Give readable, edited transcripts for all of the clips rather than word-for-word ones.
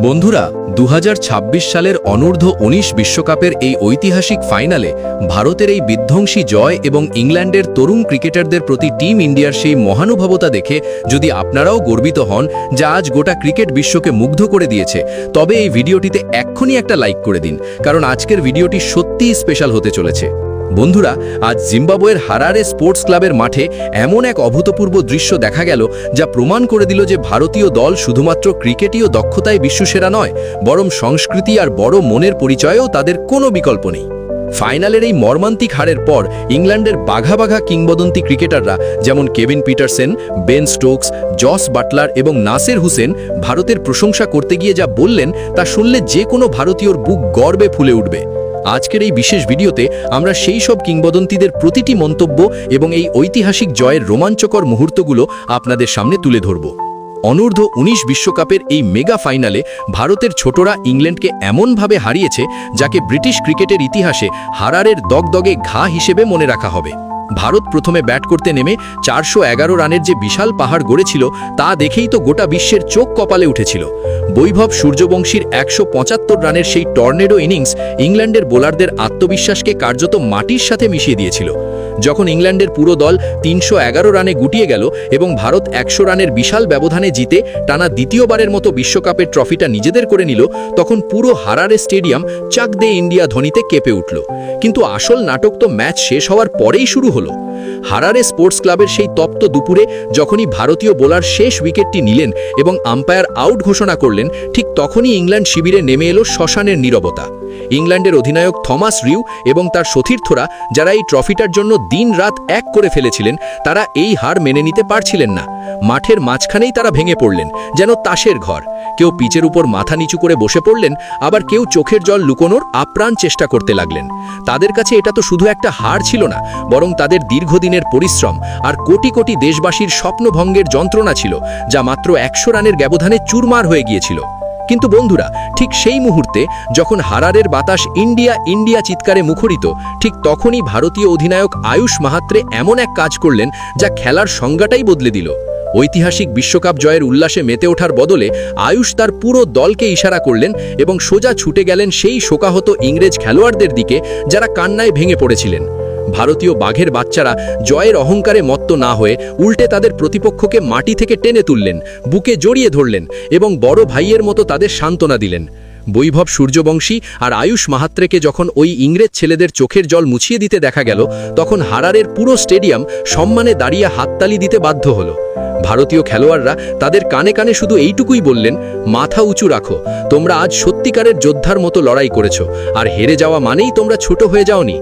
বন্ধুরা 2026 সালের অনূর্ধ্ব-19 বিশ্বকাপের এই ঐতিহাসিক ফাইনালে ভারতের এই বিধ্বংসী জয় এবং ইংল্যান্ডের তরুণ ক্রিকেটারদের প্রতি টিম ইন্ডিয়ার সেই মহানুভবতা দেখে যদি আপনারাও গর্বিত হন যা আজ গোটা ক্রিকেট বিশ্বকে মুগ্ধ করে দিয়েছে, তবে এই ভিডিওটিতে এক্ষুনি একটা লাইক করে দিন, কারণ আজকের ভিডিওটি সত্যিই স্পেশাল হতে চলেছে। বন্ধুরা, আজ জিম্বাবুয়ের হারারে স্পোর্টস ক্লাবের মাঠে এমন এক অভূতপূর্ব দৃশ্য দেখা গেল যা প্রমাণ করে দিল যে ভারতীয় দল শুধুমাত্র ক্রিকেটীয় দক্ষতায় বিশ্বসেরা নয়, বরং সংস্কৃতি আর বড় মনের পরিচয়েও তাদের কোনো বিকল্প নেই। ফাইনালের এই মর্মান্তিক হারের পর ইংল্যান্ডের বাঘা বাঘা কিংবদন্তি ক্রিকেটাররা যেমন Kevin Pietersen, Ben Stokes, Jos Buttler এবং নাসির হুসেন ভারতের প্রশংসা করতে গিয়ে যা বললেন তা শুনলে যে কোনো ভারতীয়র বুক গর্বে ফুলে উঠবে। আজকের এই বিশেষ ভিডিওতে আমরা সেই সব কিংবদন্তিদের প্রতিটি মন্তব্য এবং এই ঐতিহাসিক জয়ের রোমাঞ্চকর মুহূর্তগুলো আপনাদের সামনে তুলে ধরব। অনূর্ধ্ব-19 বিশ্বকাপের এই মেগা ফাইনালে ভারতের ছোটরা ইংল্যান্ডকে এমনভাবে হারিয়েছে যাকে ব্রিটিশ ক্রিকেটের ইতিহাসে হারারের দগদগে ঘা হিসেবে মনে রাখা হবে। ভারত প্রথমে ব্যাট করতে নেমে 411 রানের যে বিশাল পাহাড় গড়েছিল তা দেখেই তো গোটা বিশ্বের চোখ কপালে উঠেছিল। বৈভব সূর্যবংশীর 175 রানের সেই টর্নেডো ইনিংস ইংল্যান্ডের বোলারদের আত্মবিশ্বাসকে কার্যত মাটির সাথে মিশিয়ে দিয়েছিল। যখন ইংল্যান্ডের পুরো দল 311 রানে গুটিয়ে গেল এবং ভারত 100 রানের বিশাল ব্যবধানে জিতে টানা দ্বিতীয়বারের মতো বিশ্বকাপের ট্রফিটা নিজেদের করে নিল, তখন পুরো হারারে স্টেডিয়াম চাক দে ইন্ডিয়া ধ্বনিতে কেঁপে উঠল। কিন্তু আসল নাটক তো ম্যাচ শেষ হওয়ার পরেই শুরু হলো। হারারে স্পোর্টস ক্লাবের সেই তপ্ত দুপুরে যখনই ভারতীয় বোলার শেষ উইকেটটি নিলেন এবং আম্পায়ার আউট ঘোষণা করলেন, ঠিক তখনই ইংল্যান্ড শিবিরে নেমে এলো শ্মশানের নীরবতা। ইংল্যান্ডের অধিনায়ক থমাস রিউ এবং তার সতীর্থরা, যারা এই ট্রফিটার জন্য দিন রাত এক করে ফেলেছিলেন, তারা এই হার মেনে নিতে পারছিলেন না। মাঠের মাঝখানেই তারা ভেঙে পড়লেন যেন তাসের ঘর। কেউ পিচের উপর মাথা নিচু করে বসে পড়লেন, আবার কেউ চোখের জল লুকোনোর আপ্রাণ চেষ্টা করতে লাগলেন। তাদের কাছে এটা তো শুধু একটা হার ছিল না, বরং তাদের দীর্ঘদিনের পরিশ্রম আর কোটি কোটি দেশবাসীর স্বপ্নভঙ্গের যন্ত্রণা ছিল, যা মাত্র 100 রানের ব্যবধানে চুরমার হয়ে গিয়েছিল। কিন্তু বন্ধুরা, ঠিক সেই মুহূর্তে যখন হারারের বাতাস ইন্ডিয়া ইন্ডিয়া চিৎকারে মুখরিত, ঠিক তখনই ভারতীয় অধিনায়ক আয়ুষ মাহাত্রে এমন এক কাজ করলেন যা খেলার সংজ্ঞাটাই বদলে দিল। ঐতিহাসিক বিশ্বকাপ জয়ের উল্লাসে মেতে ওঠার বদলে আয়ুষ তার পুরো দলকে ইশারা করলেন এবং সোজা ছুটে গেলেন সেই শোকাহত ইংরেজ খেলোয়াড়দের দিকে যারা কান্নায় ভেঙে পড়েছিলেন। ভারতীয় বাঘের বাচ্চারা জয়ের অহংকারে মত্ত না হয়ে উল্টে তাদের প্রতিপক্ষকে মাটি থেকে টেনে তুললেন, বুকে জড়িয়ে ধরলেন এবং বড় ভাইয়ের মতো তাদের সান্ত্বনা দিলেন। বৈভব সূর্যবংশী আর আয়ুষ মাহাত্রেকে যখন ওই ইংরেজ ছেলেদের চোখের জল মুছিয়ে দিতে দেখা গেল, তখন হারারের পুরো স্টেডিয়াম সম্মানে দাঁড়িয়ে হাততালি দিতে বাধ্য হলো। ভারতীয় খেলোয়াড়রা তাদের কানে কানে শুধু এইটুকুই বললেন, মাথা উঁচু রাখো, তোমরা আজ সত্যিকারের যোদ্ধার মতো লড়াই করেছো, আর হেরে যাওয়া মানেই তোমরা ছোট হয়ে যাওনি।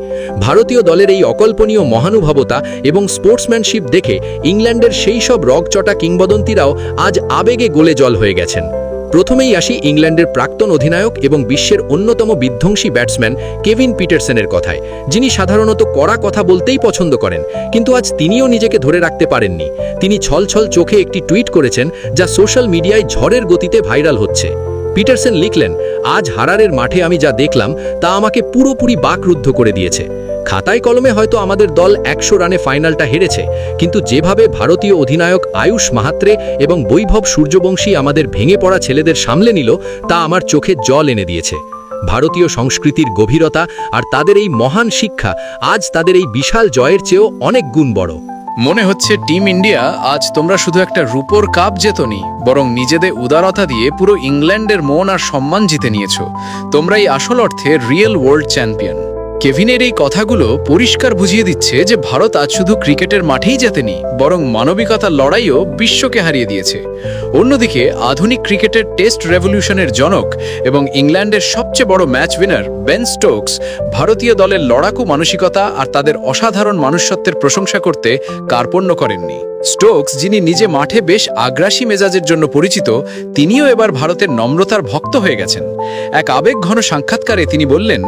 ভারতীয় দলের এই অকল্পনীয় মহানুভবতা এবং স্পোর্টসম্যানশিপ দেখে ইংল্যান্ডের সেই সব রগচটা কিংবদন্তিরাও আজ আবেগে গলে জল হয়ে গেছেন। প্রথমেই আসি ইংল্যান্ডের প্রাক্তন অধিনায়ক এবং বিশ্বের অন্যতম বিধ্বংসী ব্যাটসম্যান কেভিন পিটারসেনের কথায়, যিনি সাধারণত কড়া কথা বলতেই পছন্দ করেন, কিন্তু আজ তিনিও নিজেকে ধরে রাখতে পারেননি। তিনি ছলছল চোখে একটি টুইট করেছেন যা সোশ্যাল মিডিয়ায় ঝড়ের গতিতে ভাইরাল হচ্ছে। পিটারসেন লিখলেন, আজ হারারের মাঠে আমি যা দেখলাম তা আমাকে পুরোপুরি বাকরুদ্ধ করে দিয়েছে। খাতায় কলমে হয়তো আমাদের দল 100 রানে ফাইনালটা হেরেছে, কিন্তু যেভাবে ভারতীয় অধিনায়ক আয়ুষ মাহাত্রে এবং বৈভব সূর্যবংশী আমাদের ভেঙে পড়া ছেলেদের সামলে নিল, তা আমার চোখে জল এনে দিয়েছে। ভারতীয় সংস্কৃতির গভীরতা আর তাদের এই মহান শিক্ষা আজ তাদের এই বিশাল জয়ের চেয়েও অনেক গুণ বড়। মনে হচ্ছে টিম ইন্ডিয়া, আজ তোমরা শুধু একটা রূপোর কাপ জেতনি, বরং নিজেদের উদারতা দিয়ে পুরো ইংল্যান্ডের মন আর সম্মান জিতে নিয়েছো। তোমরাই আসল অর্থে রিয়েল ওয়ার্ল্ড চ্যাম্পিয়ন। কেভিনের এই কথাগুলো পরিষ্কার বুঝিয়ে দিচ্ছে যে ভারত আজ শুধু ক্রিকেটের মাঠেই জেতেনি, বরং মানবিকতার লড়াইও বিশ্বকে হারিয়ে দিয়েছে। অন্যদিকে আধুনিক ক্রিকেটের টেস্ট রেভলিউশনের জনক এবং ইংল্যান্ডের সবচেয়ে বড় ম্যাচ উইনার বেন স্টোকস ভারতীয় দলের লড়াকু মানসিকতা আর তাদের অসাধারণ মনুষ্যত্বের প্রশংসা করতে কার্পণ্য করেননি। স্টোকস, যিনি নিজে মাঠে বেশ আগ্রাসী মেজাজের জন্য পরিচিত, তিনিও এবার ভারতের নম্রতার ভক্ত হয়ে গেছেন। এক আবেগঘন সাক্ষাৎকারে তিনি বললেন,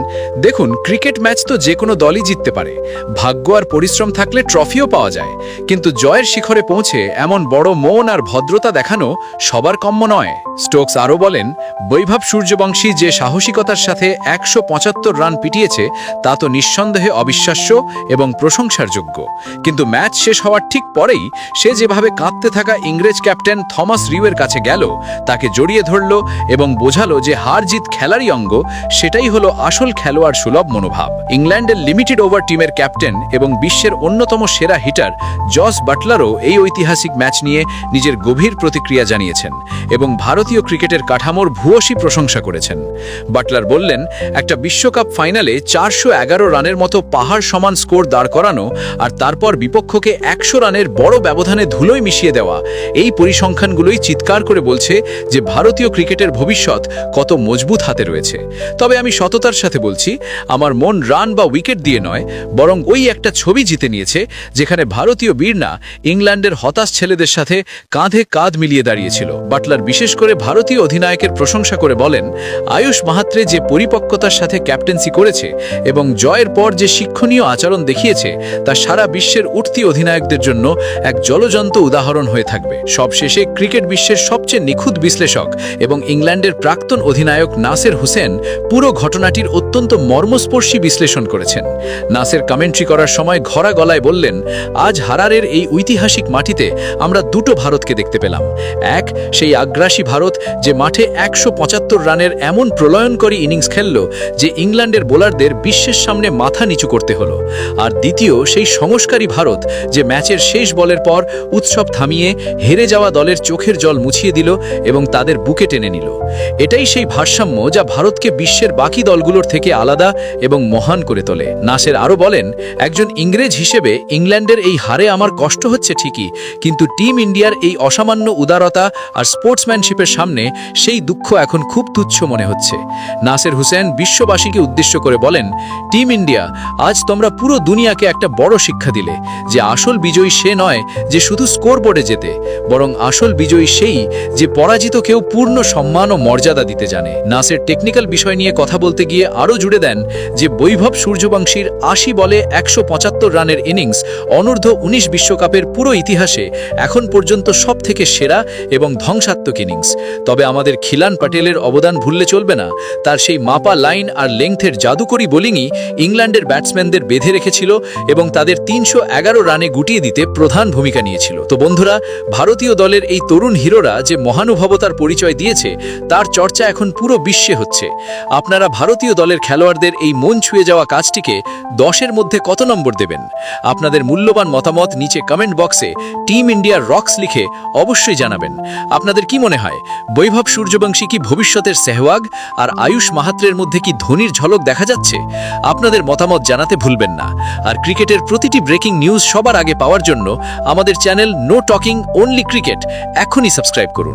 দেখুন, ক্রিকেট ম্যাচ তো যে কোনো দলই জিততে পারে, ভাগ্য আর পরিশ্রম থাকলে ট্রফিও পাওয়া যায়, কিন্তু জয়ের শিখরে পৌঁছে এমন বড় মন আর ভদ্রতা দেখানো সবার কম্য নয়। স্টোকস আরও বলেন, বৈভব সূর্যবংশী যে সাহসিকতার সাথে 175 রান পিটিয়েছে তা তো নিঃসন্দেহে অবিশ্বাস্য এবং প্রশংসার যোগ্য, কিন্তু ম্যাচ শেষ হওয়ার ঠিক পরেই সে যেভাবে কাঁদতে থাকা ইংরেজ ক্যাপ্টেন থমাস রিউয়ের কাছে গেল, তাকে জড়িয়ে ধরল এবং বোঝালো যে হার জিত খেলারই অঙ্গ, সেটাই হলো আসল খেলোয়াড় সুলভ মনোভাব। ইংল্যান্ডের লিমিটেড ওভার টিমের ক্যাপ্টেন এবং বিশ্বের অন্যতম সেরা হিটার জস বাটলারও এই ঐতিহাসিক ম্যাচ নিয়ে নিজের গভীর প্রতিক্রিয়া জানিয়েছেন এবং ভারতীয় ক্রিকেটের কাঠামোর ভূয়সী প্রশংসা করেছেন। বাটলার বললেন, একটা বিশ্বকাপ ফাইনালে 411 রানের মতো পাহাড় সমান স্কোর দাঁড় করানো আর তারপর বিপক্ষকে 100 রানের বড় ব্যবধানে ধুলোয় মিশিয়ে দেওয়া, এই পরিসংখ্যানগুলোই চিৎকার করে বলছে যে ভারতীয় ক্রিকেটের ভবিষ্যৎ কত মজবুত হাতে রয়েছে। তবে আমি সততার সাথে বলছি, আমার মন রান বা উইকেট দিয়ে নয়, বরং ওই একটা ছবি জিতে নিয়েছে যেখানে ভারতীয় বীররা ইংল্যান্ডের হতাশ ছেলেদের সাথে কাঁধে কাঁধ মিলিয়ে দাঁড়িয়েছিল। বাটলার বিশেষ করে ভারতীয় অধিনায়কের প্রশংসা করে বলেন, আয়ুষ মাহাত্রে যে পরিপক্কতার সাথে ক্যাপ্টেন্সি করেছে এবং জয়ের পর যে শিক্ষণীয় আচরণ দেখিয়েছে তা সারা বিশ্বের উঠতি অধিনায়কদের জন্য এক জ্বলজ্বন্ত উদাহরণ হয়ে থাকবে। সবশেষে ক্রিকেট বিশ্বের সবচেয়ে নিখুঁত বিশ্লেষক এবং ইংল্যান্ডের প্রাক্তন অধিনায়ক নাসের হুসেন পুরো ঘটনাটির অত্যন্ত মর্মস্পর্শী বিশ্লেষণ করেছেন। নাসের কমেন্ট্রি করার সময় ঘরা গলায় বললেন, আজ হারারের এই ঐতিহাসিক মাটিতে আমরা দুটো ভারতকে দেখতে পেলাম। এক, সেই আগ্রাসী ভারত যে মাঠে 175 রানের এমন প্রলয়নকরী ইনিংস খেলল যে ইংল্যান্ডের বোলারদের বিশ্বের সামনে মাথা নিচু করতে হলো। আর দ্বিতীয়, সেই সংস্কারী ভারত যে ম্যাচের শেষ বলের পর উৎসব থামিয়ে হেরে যাওয়া দলের চোখের জল মুছিয়ে দিল এবং তাদের বুকে টেনে নিল। এটাই সেই ভারসাম্য যা ভারতকে বিশ্বের বাকি দলগুলোর থেকে আলাদা এবং মহান করে তোলে। নাসের আরও বলেন, একজন ইংরেজ হিসেবে ইংল্যান্ডের এই হারে আমার কষ্ট হচ্ছে ঠিকই, কিন্তু টিম ইন্ডিয়ার এই অসামান্য উদারতা আর স্পোর্টসম্যানশিপের সামনে সেই দুঃখ এখন খুব তুচ্ছ মনে হচ্ছে। নাসের হুসেন বিশ্ববাসীকে উদ্দেশ্য করে বলেন, টিম ইন্ডিয়া, আজ তোমরা পুরো দুনিয়াকে একটা বড় শিক্ষা দিলে যে আসল বিজয়ী সে নয় যে শুধু স্কোরবোর্ডে জেতে, বরং আসল বিজয়ী সেই যে পরাজিতকেও পূর্ণ সম্মান ও মর্যাদা দিতে জানে। নাসের টেকনিক্যাল বিষয় নিয়ে কথা বলতে গিয়ে আরও জুড়ে দেন যে বৈভব সূর্যবংশীর 80 বলে 175 রানের ইনিংস অনূর্ধ্ব 19 বিশ্বকাপের পুরো ইতিহাসে এখন পর্যন্ত সবথেকে সেরা এবং ধ্বংসাত্মক ইনিংস। তবে আমাদের খিলান প্যাটেলের অবদান ভুললে চলবে না। তার সেই মাপা লাইন আর লেংথের জাদুকরী বোলিংই ইংল্যান্ডের ব্যাটসম্যানদের বেঁধে রেখেছিল এবং তাদের 311 রানে গুটিয়ে দিতে প্রধান ভূমিকা নিয়েছিল। তো বন্ধুরা, ভারতীয় দলের এই তরুণ হিরোরা যে মহানুভবতার পরিচয় দিয়েছে তার চর্চা এখন পুরো বিশ্বে হচ্ছে। আপনারা ভারতীয় দলের খেলোয়াড়দের এই মন ছুঁয়ে যাওয়া কাজটিকে 10-এর মধ্যে কত নম্বর দেবেন? আপনাদের মূল্যবান মতামত নিচে কমেন্ট বক্সে টিম ইন্ডিয়ার রক্স লিখে অবশ্যই জানাবেন। আপনাদের কি মনে হয়, বৈভব সূর্যবংশী কি ভবিষ্যতের সেহওয়াগ আর আয়ুষ মাহাত্রের মধ্যে কি ধোনির ঝলক দেখা যাচ্ছে? আপনাদের মতামত জানাতে ভুলবেন না। আর ক্রিকেটের প্রতিটি ব্রেকিং নিউজ সবার আগে পাওয়ার জন্য আমাদের channel no talking only cricket এখনই সাবস্ক্রাইব করুন।